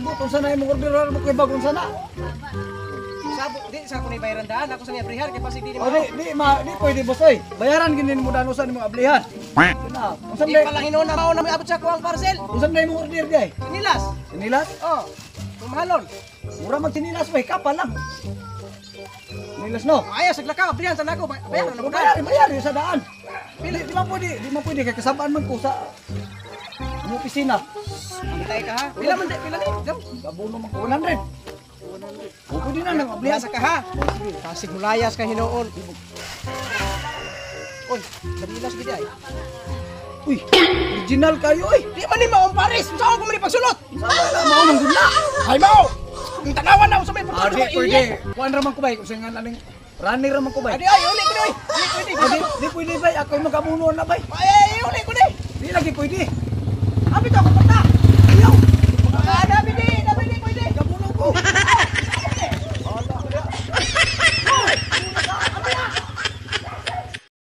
Kung sana yung order mo kay bagong sana. Sa ako na bayaran daan, ako sa niya brihan, kaya pasig di O di pwede boss oy. Bayaran ginin mo dano sa nimo ablihan. Na, unsa Di day? pala hinuna mao na may abot sa kuwang parcel. Unsa day mo order di ay? Sinilas. Sinilas? Oh. Tumahalon. Mura man sinilas bay, kapal lang. Sinilas no. Ayaw sa lakaw, brihan sa nako. Bayaran na mo Bayar sa daan. Di man pwede kay kasabaan man ko sa mo opisina. Antay ka ha. Pila man pila ni? Abono man ko 100. O pwede na nang ablihan Biasa ka ha. Pasig mulayas ka hinuon. Oy, kadilas gid ay. Uy, original kayo oy. Di man ni maong pares. Saan ko man ipagsulot? Mao man gud na. Ay mao. Ang tanawan na sa may Adi pwede. Kuan ra man ko bay kung singan aning runner ra man ko bay. Adi ay uli ko ni. Di pwede. Di pwede bay ako magamuno na bay. Ay uli ko ni. Di lagi pwede.